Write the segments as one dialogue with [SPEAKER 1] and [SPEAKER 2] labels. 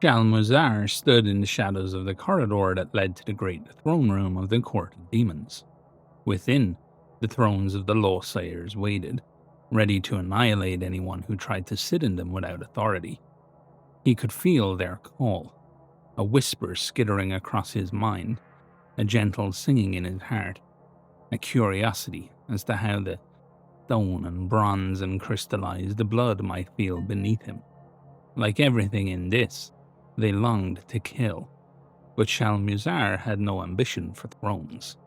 [SPEAKER 1] Shaal-Muzar stood in the shadows of the corridor that led to the great throne room of the Court of Demons. Within, the thrones of the Law Sayers waited, ready to annihilate anyone who tried to sit in them without authority. He could feel their call, a whisper skittering across his mind, a gentle singing in his heart, a curiosity as to how the stone and bronze and crystallized blood might feel beneath him. Like everything in this, they longed to kill, but Shaal-Muzar had no ambition for thrones.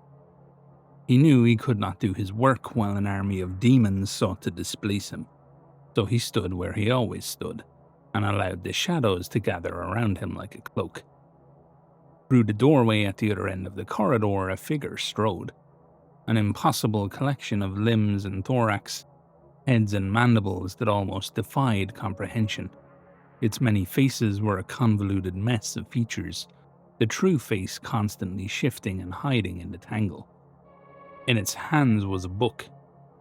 [SPEAKER 1] He knew he could not do his work while an army of demons sought to displace him, so he stood where he always stood, and allowed the shadows to gather around him like a cloak. Through the doorway at the other end of the corridor, a figure strode, an impossible collection of limbs and thorax, heads and mandibles that almost defied comprehension. Its many faces were a convoluted mess of features, the true face constantly shifting and hiding in the tangle. In its hands was a book,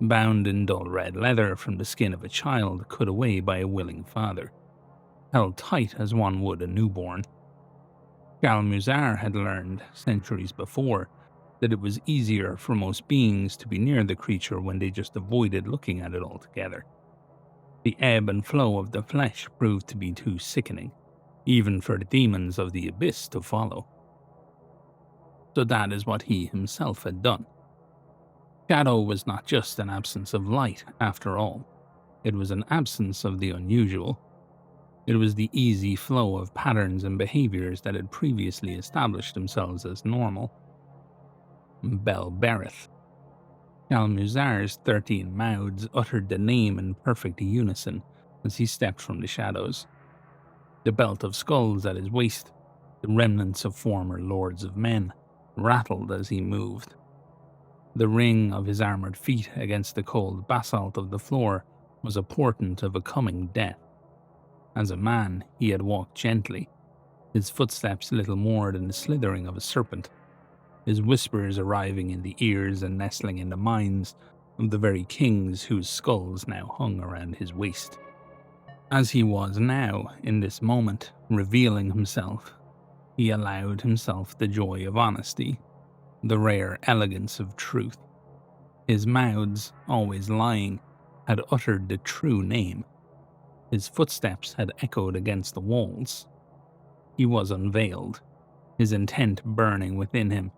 [SPEAKER 1] bound in dull red leather from the skin of a child cut away by a willing father, held tight as one would a newborn. Shaal-Muzar had learned, centuries before, that it was easier for most beings to be near the creature when they just avoided looking at it altogether. The ebb and flow of the flesh proved to be too sickening, even for the demons of the abyss to follow. So that is what he himself had done. Shadow was not just an absence of light, after all. It was an absence of the unusual. It was the easy flow of patterns and behaviors that had previously established themselves as normal. Belbereth. Shaal-Muzar's 13 mouths uttered the name in perfect unison as he stepped from the shadows. The belt of skulls at his waist, the remnants of former lords of men, rattled as he moved. The ring of his armored feet against the cold basalt of the floor was a portent of a coming death. As a man, he had walked gently, his footsteps little more than the slithering of a serpent, his whispers arriving in the ears and nestling in the minds of the very kings whose skulls now hung around his waist. As he was now, in this moment, revealing himself, he allowed himself the joy of honesty, the rare elegance of truth. His mouths, always lying, had uttered the true name. His footsteps had echoed against the walls. He was unveiled, his intent burning within him,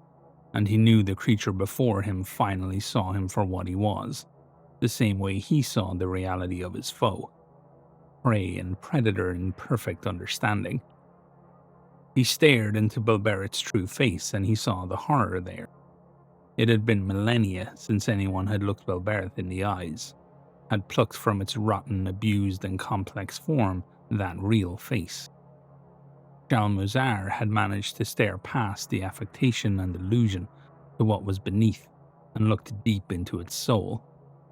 [SPEAKER 1] and he knew the creature before him finally saw him for what he was, the same way he saw the reality of his foe. Prey and predator in perfect understanding. He stared into Belbereth's true face and he saw the horror there. It had been millennia since anyone had looked Belbereth in the eyes, had plucked from its rotten, abused and complex form that real face. Shaal-Muzar had managed to stare past the affectation and illusion to what was beneath and looked deep into its soul,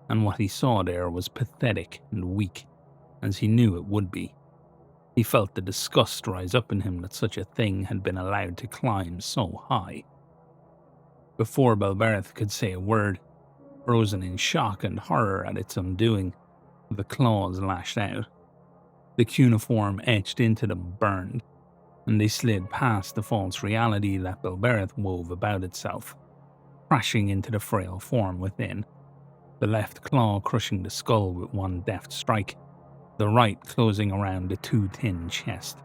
[SPEAKER 1] and what he saw there was pathetic and weak, as he knew it would be. He felt the disgust rise up in him that such a thing had been allowed to climb so high. Before Belbereth could say a word, frozen in shock and horror at its undoing, the claws lashed out. The cuneiform etched into them burned, and they slid past the false reality that Belbereth wove about itself, crashing into the frail form within, the left claw crushing the skull with one deft strike, the right closing around the too-thin chest,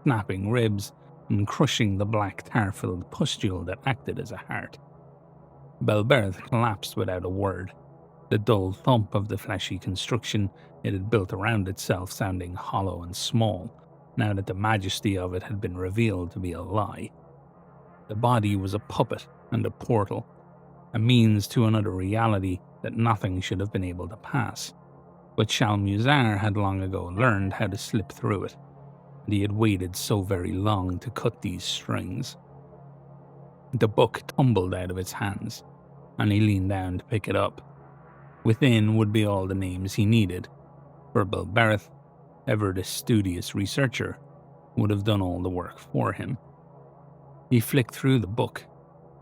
[SPEAKER 1] snapping ribs and crushing the black tar-filled pustule that acted as a heart. Belbereth collapsed without a word, the dull thump of the fleshy construction it had built around itself sounding hollow and small, now that the majesty of it had been revealed to be a lie. The body was a puppet and a portal, a means to another reality that nothing should have been able to pass. But Shaal-Muzar had long ago learned how to slip through it, and he had waited so very long to cut these strings. The book tumbled out of its hands, and he leaned down to pick it up. Within would be all the names he needed, for Belbereth, ever the studious researcher, would have done all the work for him. He flicked through the book,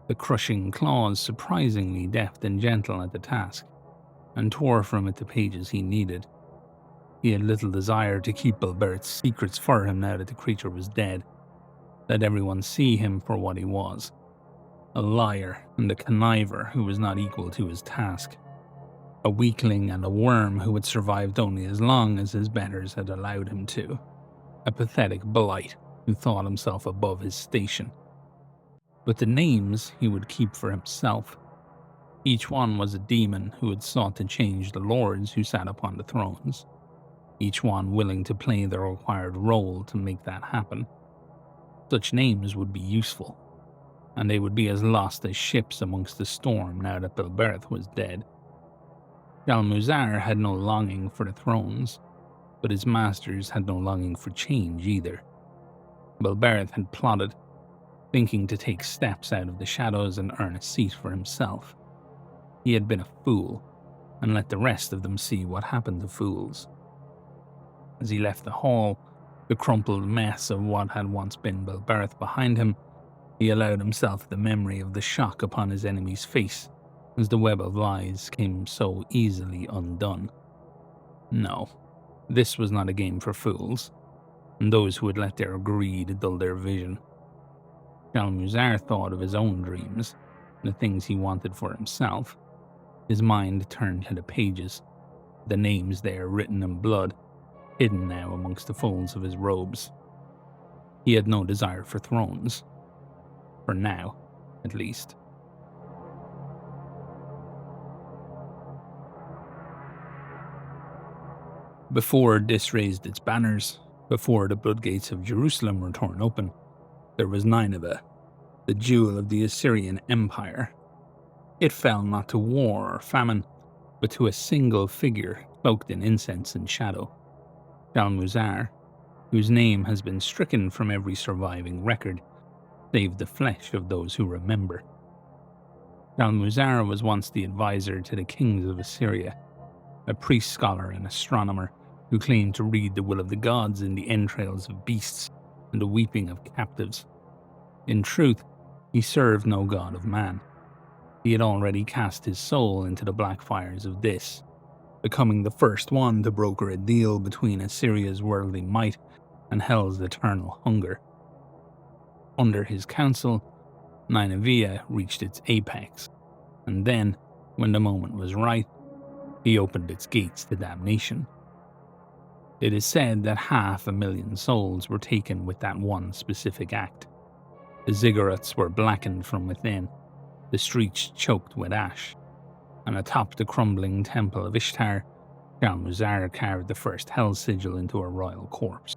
[SPEAKER 1] the crushing claws surprisingly deft and gentle at the task, and tore from it the pages he needed. He had little desire to keep Bilbert's secrets for him now that the creature was dead. Let everyone see him for what he was. A liar and a conniver who was not equal to his task. A weakling and a worm who had survived only as long as his betters had allowed him to. A pathetic blight who thought himself above his station. But the names he would keep for himself. Each one was a demon who had sought to change the lords who sat upon the thrones. Each one willing to play the required role to make that happen. Such names would be useful, and they would be as lost as ships amongst the storm now that Bilberth was dead. Shaal-Muzar had no longing for the thrones, but his masters had no longing for change either. Bilberth had plotted, thinking to take steps out of the shadows and earn a seat for himself. He had been a fool, and let the rest of them see what happened to fools. As he left the hall, the crumpled mess of what had once been Bilberth behind him, he allowed himself the memory of the shock upon his enemy's face as the web of lies came so easily undone. No, this was not a game for fools, and those who had let their greed dull their vision. Shaal-Muzar thought of his own dreams, the things he wanted for himself. His mind turned to the pages, the names there written in blood, hidden now amongst the folds of his robes. He had no desire for thrones. For now, at least. Before Dis raised its banners, before the floodgates of Jerusalem were torn open, there was Nineveh, the jewel of the Assyrian Empire. It fell not to war or famine, but to a single figure cloaked in incense and shadow. Shaal-Muzar, whose name has been stricken from every surviving record, save the flesh of those who remember. Shaal-Muzar was once the advisor to the kings of Assyria, a priest scholar and astronomer who claimed to read the will of the gods in the entrails of beasts and the weeping of captives. In truth, he served no god of man. He had already cast his soul into the black fires of Dis, becoming the first one to broker a deal between Assyria's worldly might and Hell's eternal hunger. Under his counsel, Nineveh reached its apex, and then, when the moment was right, he opened its gates to damnation. It is said that 500,000 souls were taken with that one specific act. The ziggurats were blackened from within, the streets choked with ash, and atop the crumbling temple of Ishtar, Shaal-Muzar carved the first hell sigil into a royal corpse.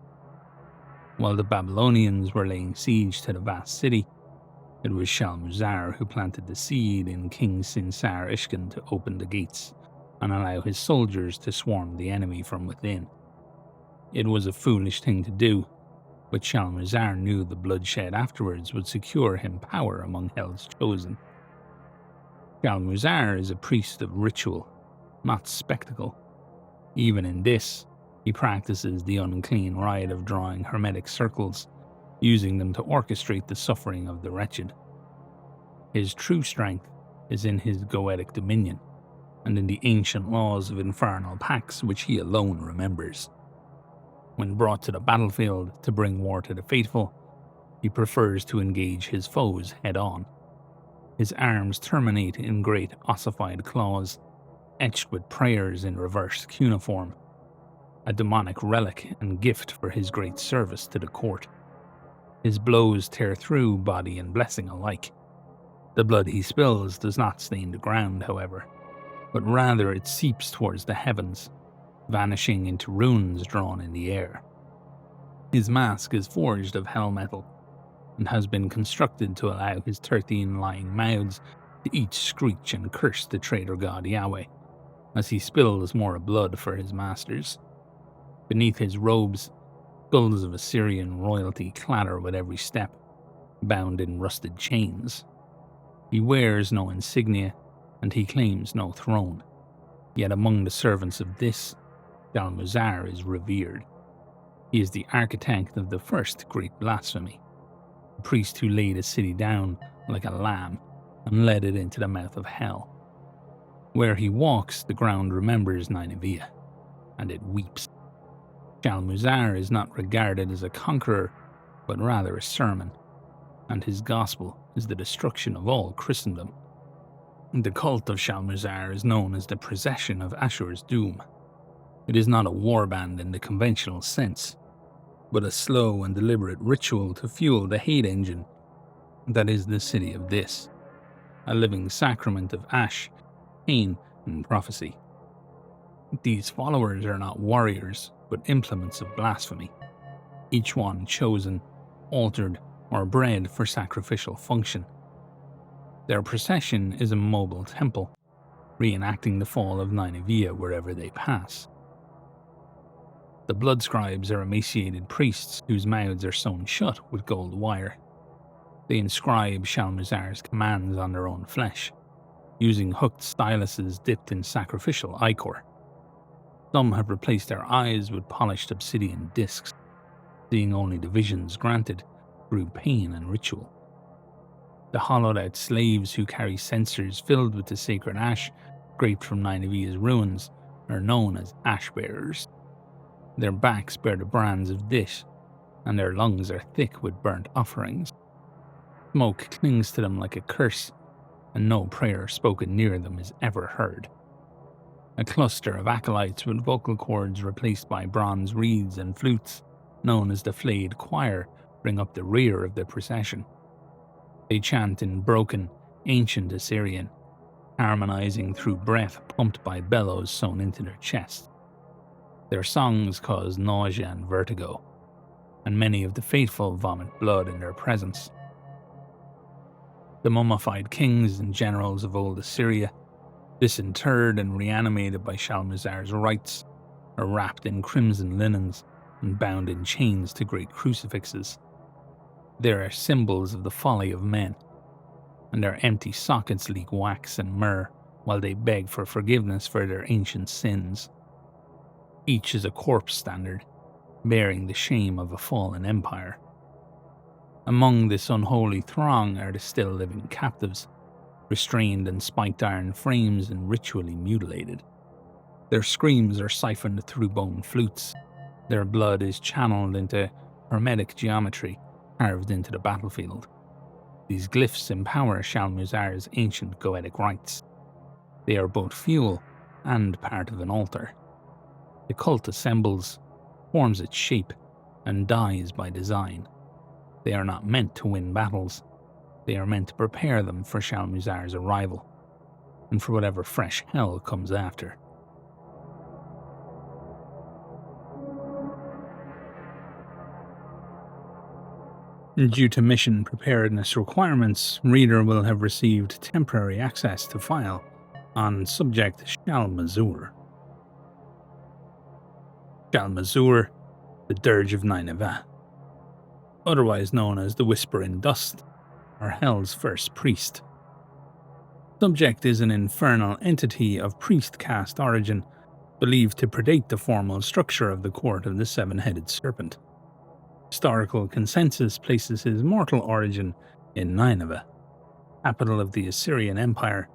[SPEAKER 1] While the Babylonians were laying siege to the vast city, it was Shaal-Muzar who planted the seed in King Sinsar-Ishkan to open the gates and allow his soldiers to swarm the enemy from within. It was a foolish thing to do, but Shaal-Muzar knew the bloodshed afterwards would secure him power among Hell's chosen. Shaal-Muzar is a priest of ritual, not spectacle. Even in this, he practices the unclean rite of drawing hermetic circles, using them to orchestrate the suffering of the wretched. His true strength is in his goetic dominion, and in the ancient laws of infernal pacts which he alone remembers. When brought to the battlefield to bring war to the faithful, he prefers to engage his foes head-on. His arms terminate in great ossified claws, etched with prayers in reversed cuneiform, a demonic relic and gift for his great service to the court. His blows tear through body and blessing alike. The blood he spills does not stain the ground, however, but rather it seeps towards the heavens, vanishing into runes drawn in the air. His mask is forged of hell metal, and has been constructed to allow his 13 lying mouths to each screech and curse the traitor god Yahweh, as he spills more blood for his masters. Beneath his robes, skulls of Assyrian royalty clatter with every step, bound in rusted chains. He wears no insignia, and he claims no throne. Yet among the servants of this, Shaal-Muzar is revered. He is the architect of the first great blasphemy, the priest who laid a city down like a lamb and led it into the mouth of hell. Where he walks, the ground remembers Nineveh, and it weeps. Shaal-Muzar is not regarded as a conqueror, but rather a sermon, and his gospel is the destruction of all Christendom. The cult of Shaal-Muzar is known as the procession of Ashur's doom. It is not a warband in the conventional sense, but a slow and deliberate ritual to fuel the hate engine that is the city of Dis, a living sacrament of ash, pain, and prophecy. These followers are not warriors, but implements of blasphemy, each one chosen, altered, or bred for sacrificial function. Their procession is a mobile temple, reenacting the fall of Nineveh wherever they pass. The blood scribes are emaciated priests whose mouths are sewn shut with gold wire. They inscribe Shaal-Muzar's commands on their own flesh, using hooked styluses dipped in sacrificial ichor. Some have replaced their eyes with polished obsidian discs, seeing only the visions granted through pain and ritual. The hollowed-out slaves who carry censers filled with the sacred ash scraped from Nineveh's ruins are known as ash-bearers. Their backs bear the brands of Dis, and their lungs are thick with burnt offerings. Smoke clings to them like a curse, and no prayer spoken near them is ever heard. A cluster of acolytes with vocal cords replaced by bronze reeds and flutes, known as the flayed choir, bring up the rear of the procession. They chant in broken, ancient Assyrian, harmonizing through breath pumped by bellows sewn into their chests. Their songs cause nausea and vertigo, and many of the faithful vomit blood in their presence. The mummified kings and generals of old Assyria, disinterred and reanimated by Shaal-Muzar's rites, are wrapped in crimson linens and bound in chains to great crucifixes. They are symbols of the folly of men, and their empty sockets leak wax and myrrh while they beg for forgiveness for their ancient sins. Each is a corpse standard, bearing the shame of a fallen empire. Among this unholy throng are the still living captives, restrained in spiked iron frames and ritually mutilated. Their screams are siphoned through bone flutes. Their blood is channeled into hermetic geometry carved into the battlefield. These glyphs empower Shaal-Muzar's ancient goetic rites. They are both fuel and part of an altar. The cult assembles, forms its shape, and dies by design. They are not meant to win battles. They are meant to prepare them for Shaal-Muzar's arrival, and for whatever fresh hell comes after. Due to mission preparedness requirements, reader will have received temporary access to file on subject Shaal-Muzar. Shaal-Muzar, the Dirge of Nineveh, otherwise known as the Whisper in Dust, or Hell's first priest. Subject is an infernal entity of priest caste origin, believed to predate the formal structure of the Court of the Seven-Headed Serpent. Historical consensus places his mortal origin in Nineveh, capital of the Assyrian Empire,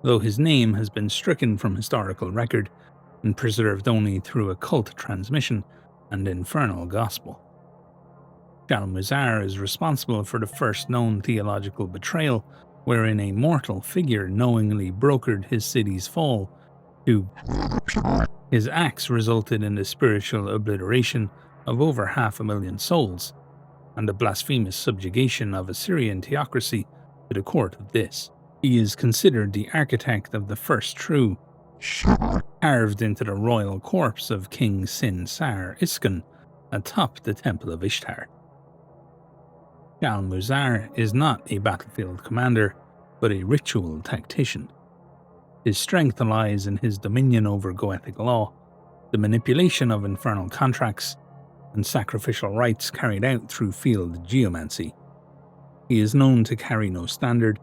[SPEAKER 1] though his name has been stricken from historical record and preserved only through occult transmission and infernal gospel. Shaal-Muzar is responsible for the first known theological betrayal, wherein a mortal figure knowingly brokered his city's fall to his acts resulted in the spiritual obliteration of over 500,000 souls, and the blasphemous subjugation of Assyrian theocracy to the court of Dis. He is considered the architect of the first true, carved into the royal corpse of King Sin-Sar Iskan atop the Temple of Ishtar. Shaal-Muzar is not a battlefield commander, but a ritual tactician. His strength lies in his dominion over Goethic law, the manipulation of infernal contracts, and sacrificial rites carried out through field geomancy. He is known to carry no standard,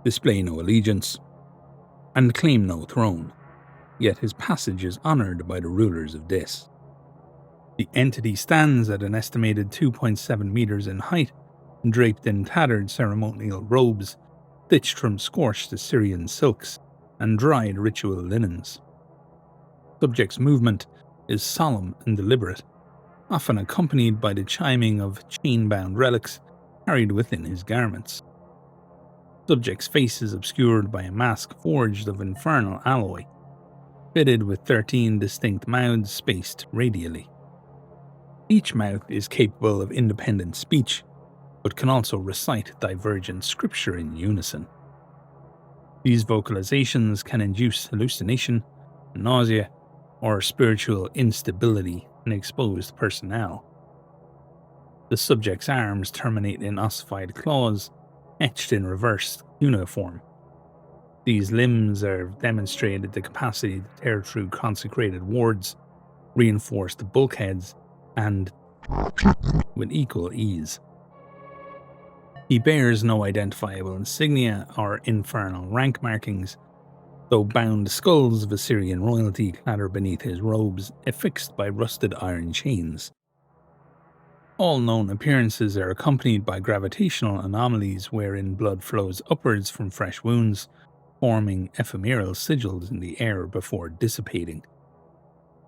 [SPEAKER 1] display no allegiance, and claim no throne, yet his passage is honoured by the rulers of Dis. The entity stands at an estimated 2.7 meters in height, draped in tattered ceremonial robes, stitched from scorched Assyrian silks and dried ritual linens. Subject's movement is solemn and deliberate, often accompanied by the chiming of chain-bound relics carried within his garments. Subject's face is obscured by a mask forged of infernal alloy, fitted with 13 distinct mouths spaced radially. Each mouth is capable of independent speech, but can also recite divergent scripture in unison. These vocalizations can induce hallucination, nausea, or spiritual instability in exposed personnel. The subject's arms terminate in ossified claws, etched in reverse cuneiform. These limbs have demonstrated the capacity to tear through consecrated wards, reinforced bulkheads, and with equal ease. He bears no identifiable insignia or infernal rank markings, though bound skulls of Assyrian royalty clatter beneath his robes, affixed by rusted iron chains. All known appearances are accompanied by gravitational anomalies wherein blood flows upwards from fresh wounds, forming ephemeral sigils in the air before dissipating.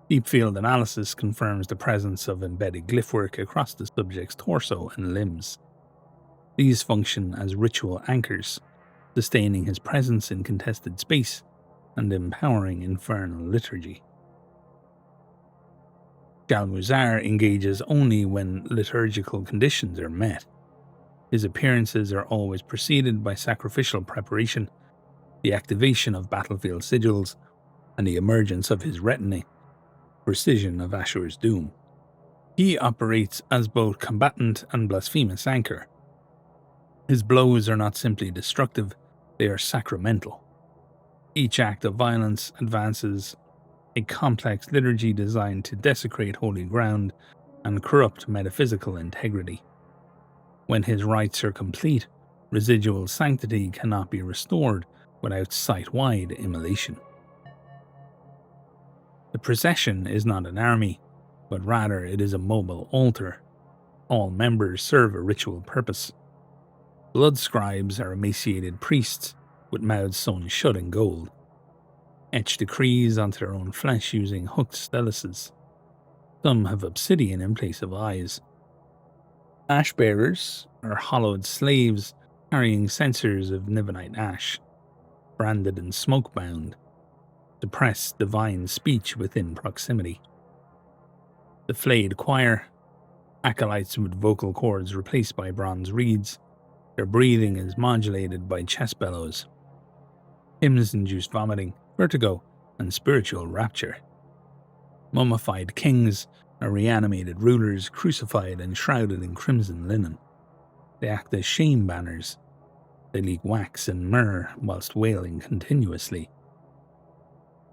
[SPEAKER 1] Deep field analysis confirms the presence of embedded glyphwork across the subject's torso and limbs. These function as ritual anchors, sustaining his presence in contested space and empowering infernal liturgy. Shaal-Muzar engages only when liturgical conditions are met. His appearances are always preceded by sacrificial preparation, the activation of battlefield sigils, and the emergence of his retinue, precision of Ashur's doom. He operates as both combatant and blasphemous anchor. His blows are not simply destructive, they are sacramental. Each act of violence advances a complex liturgy designed to desecrate holy ground and corrupt metaphysical integrity. When his rites are complete, residual sanctity cannot be restored without site-wide immolation. The procession is not an army, but rather it is a mobile altar. All members serve a ritual purpose. Blood scribes are emaciated priests with mouths sewn shut in gold, etch decrees onto their own flesh using hooked stelaces. Some have obsidian in place of eyes. Ash bearers are hollowed slaves carrying censers of Nivonite ash, branded and smoke-bound, to press divine speech within proximity. The flayed choir, acolytes with vocal cords replaced by bronze reeds, their breathing is modulated by chest bellows. Hymns induce vomiting, vertigo, and spiritual rapture. Mummified kings are reanimated rulers crucified and shrouded in crimson linen. They act as shame banners. They leak wax and myrrh whilst wailing continuously.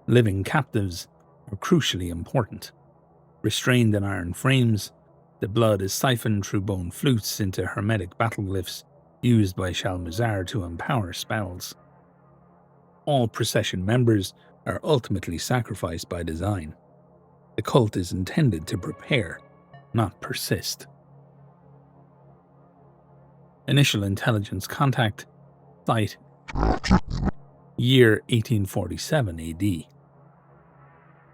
[SPEAKER 1] Living captives are crucially important. Restrained in iron frames, the blood is siphoned through bone flutes into hermetic battleglyphs used by Shaal-Muzar to empower spells. All procession members are ultimately sacrificed by design. The cult is intended to prepare, not persist. Initial intelligence contact, site, year 1847 AD.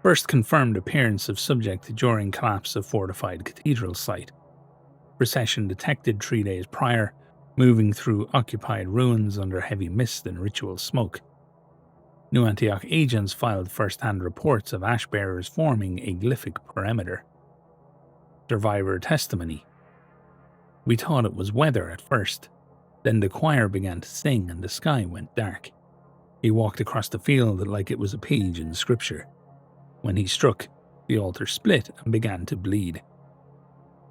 [SPEAKER 1] First confirmed appearance of subject during collapse of fortified cathedral site. Procession detected 3 days prior, moving through occupied ruins under heavy mist and ritual smoke. New Antioch agents filed first-hand reports of ash-bearers forming a glyphic perimeter. Survivor testimony. We thought it was weather at first. Then the choir began to sing and the sky went dark. He walked across the field like it was a page in scripture. When he struck, the altar split and began to bleed.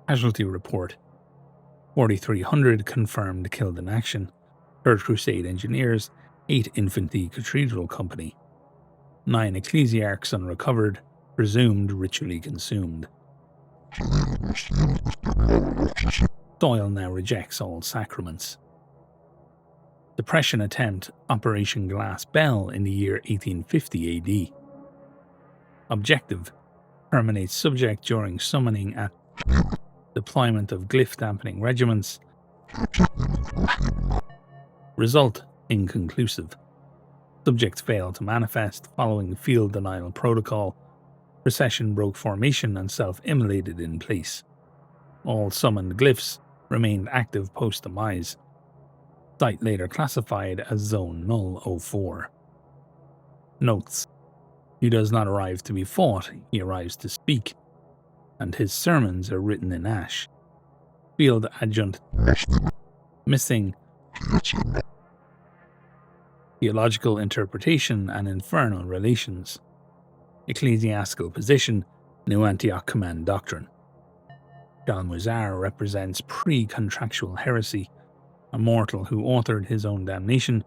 [SPEAKER 1] Casualty report. 4,300 confirmed killed in action. 3rd Crusade engineers, 8 infantry cathedral company. 9 ecclesiarchs unrecovered, presumed ritually consumed. Soil now rejects all sacraments. Depression attempt, Operation Glass Bell in the year 1850 AD. Objective, terminate subject during summoning at deployment of glyph dampening regiments. Result, inconclusive. Subjects failed to manifest following field denial protocol. Procession broke formation and self-immolated in place. All summoned glyphs remained active post-demise. Site later classified as Zone Null 04. Notes: he does not arrive to be fought, he arrives to speak, and his sermons are written in ash. Field Adjutant missing theological interpretation and infernal relations. Ecclesiastical position, New Antioch Command Doctrine. Shaal-Muzar represents pre-contractual heresy, a mortal who authored his own damnation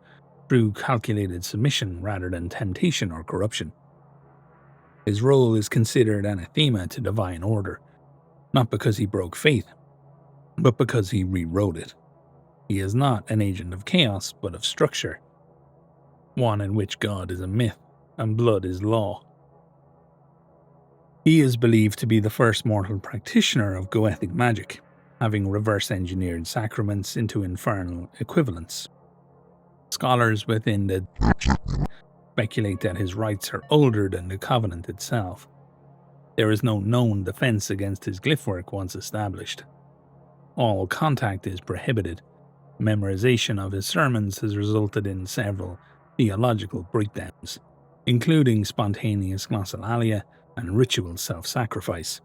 [SPEAKER 1] through calculated submission rather than temptation or corruption. His role is considered anathema to divine order, not because he broke faith, but because he rewrote it. He is not an agent of chaos, but of structure, one in which God is a myth and blood is law. He is believed to be the first mortal practitioner of Goethic magic, having reverse-engineered sacraments into infernal equivalents. Scholars within the speculate that his rites are older than the covenant itself. There is no known defense against his glyph work once established. All contact is prohibited. Memorization of his sermons has resulted in several theological breakdowns, including spontaneous glossolalia and ritual self-sacrifice.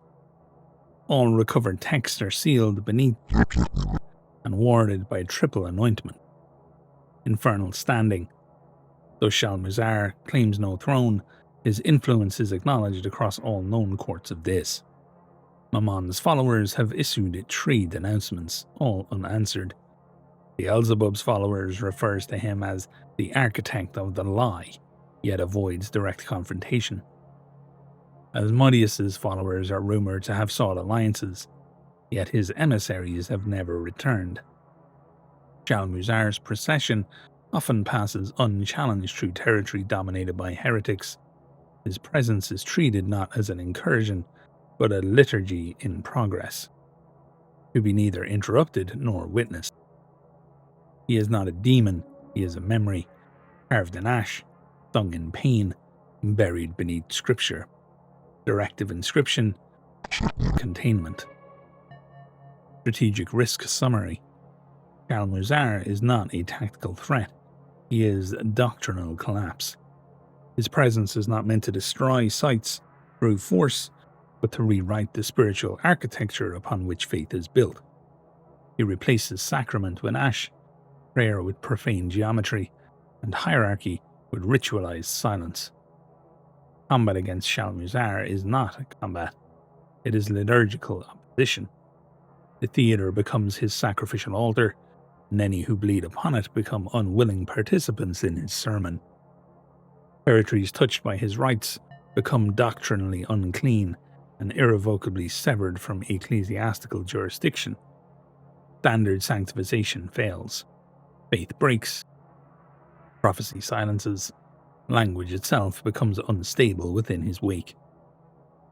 [SPEAKER 1] All recovered texts are sealed beneath and warded by triple anointment. Infernal standing. Though Shaal-Muzar claims no throne, his influence is acknowledged across all known courts of Dis. Mammon's followers have issued 3 denouncements, all unanswered. Beelzebub's followers refers to him as the architect of the lie, yet avoids direct confrontation. Asmodeus's followers are rumored to have sought alliances, yet his emissaries have never returned. Shaal-Muzar's procession often passes unchallenged through territory dominated by heretics. His presence is treated not as an incursion, but a liturgy in progress, to be neither interrupted nor witnessed. He is not a demon, he is a memory, carved in ash, sung in pain, buried beneath scripture. Directive inscription, containment. Strategic risk summary. Shaal-Muzar is not a tactical threat, he is doctrinal collapse. His presence is not meant to destroy sites through force, but to rewrite the spiritual architecture upon which faith is built. He replaces sacrament with ash, prayer with profane geometry, and hierarchy with ritualized silence. Combat against Shaal-Muzar is not a combat, it is liturgical opposition. The theatre becomes his sacrificial altar, and any who bleed upon it become unwilling participants in his sermon. Territories touched by his rites become doctrinally unclean and irrevocably severed from ecclesiastical jurisdiction. Standard sanctification fails. Faith breaks. Prophecy silences. Language itself becomes unstable within his wake.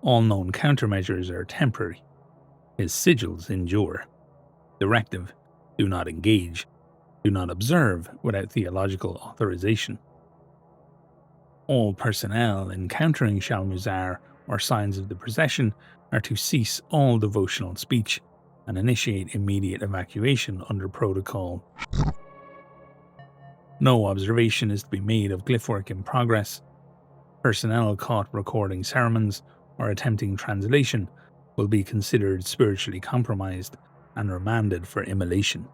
[SPEAKER 1] All known countermeasures are temporary. His sigils endure. Directive: do not engage. Do not observe without theological authorization. All personnel encountering Shaal-Muzar or signs of the procession are to cease all devotional speech and initiate immediate evacuation under protocol. No observation is to be made of glyph work in progress. Personnel caught recording sermons or attempting translation will be considered spiritually compromised and remanded for immolation.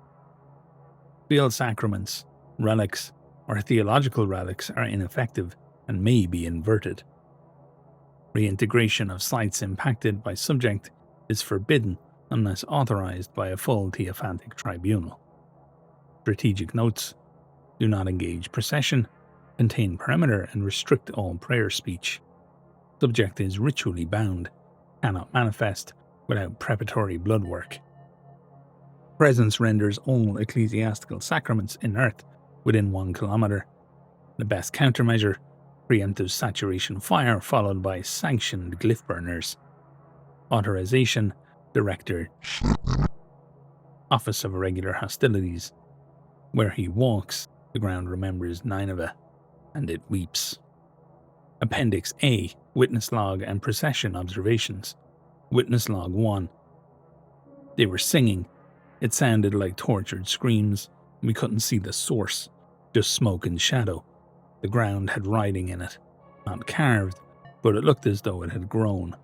[SPEAKER 1] Field sacraments, relics, or theological relics are ineffective and may be inverted. Reintegration of sites impacted by subject is forbidden unless authorized by a full theophantic tribunal. Strategic notes: do not engage procession, contain perimeter and restrict all prayer speech. Subject is ritually bound, cannot manifest without preparatory blood work. Presence renders all ecclesiastical sacraments inert within 1 kilometer. The best countermeasure: preemptive saturation fire followed by sanctioned glyph burners. Authorization: Director, Office of Irregular Hostilities. Where he walks, the ground remembers Nineveh, and it weeps. Appendix A, Witness Log and Procession Observations. Witness Log 1. They were singing. It sounded like tortured screams. We couldn't see the source, just smoke and shadow. The ground had writing in it. Not carved, but it looked as though it had grown.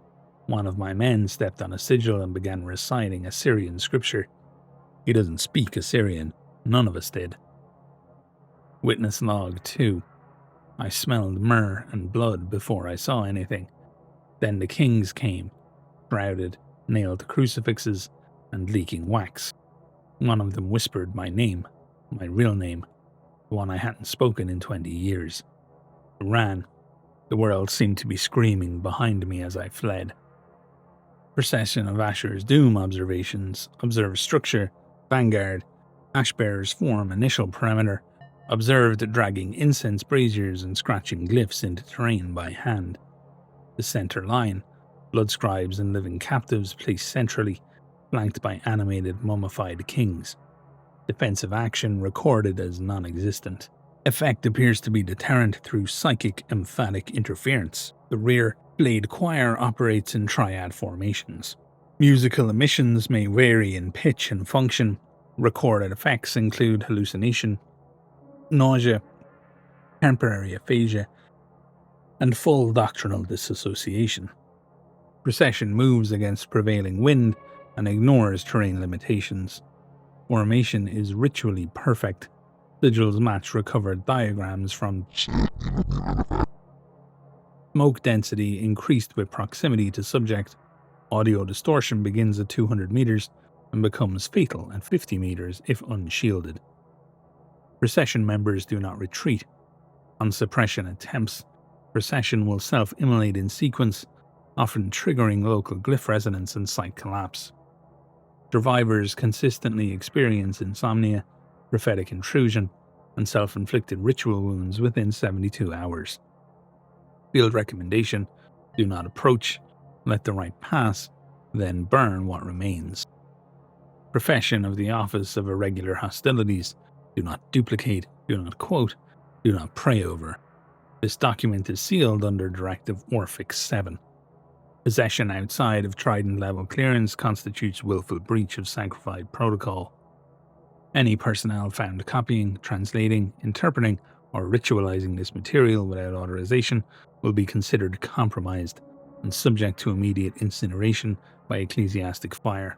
[SPEAKER 1] One of my men stepped on a sigil and began reciting Assyrian scripture. He doesn't speak Assyrian. None of us did. Witness Log 2. I smelled myrrh and blood before I saw anything. Then the kings came, shrouded, nailed to crucifixes, and leaking wax. One of them whispered my name, my real name, the one I hadn't spoken in 20 years. I ran. The world seemed to be screaming behind me as I fled. Procession of Asher's Doom observations. Observed structure, vanguard, Ashbearers form initial perimeter. Observed dragging incense braziers and scratching glyphs into terrain by hand. The center line, blood scribes and living captives placed centrally, flanked by animated mummified kings. Defensive action recorded as non-existent. Effect appears to be deterrent through psychic emphatic interference. The rear blade choir operates in triad formations. Musical emissions may vary in pitch and function. Recorded effects include hallucination, nausea, temporary aphasia, and full doctrinal disassociation. Procession moves against prevailing wind and ignores terrain limitations. Formation is ritually perfect. Sigils match recovered diagrams from smoke density increased with proximity to subject. Audio distortion begins at 200 meters and becomes fatal at 50 meters if unshielded. Procession members do not retreat. On suppression attempts, procession will self-immolate in sequence, often triggering local glyph resonance and site collapse. Survivors consistently experience insomnia, prophetic intrusion, and self-inflicted ritual wounds within 72 hours. Field recommendation: do not approach, let the rite pass, then burn what remains. Profession of the Office of Irregular Hostilities: do not duplicate, do not quote, do not pray over. This document is sealed under Directive Orphix 7. Possession outside of Trident level clearance constitutes willful breach of sanctified protocol. Any personnel found copying, translating, interpreting, or ritualizing this material without authorization will be considered compromised and subject to immediate incineration by ecclesiastic fire.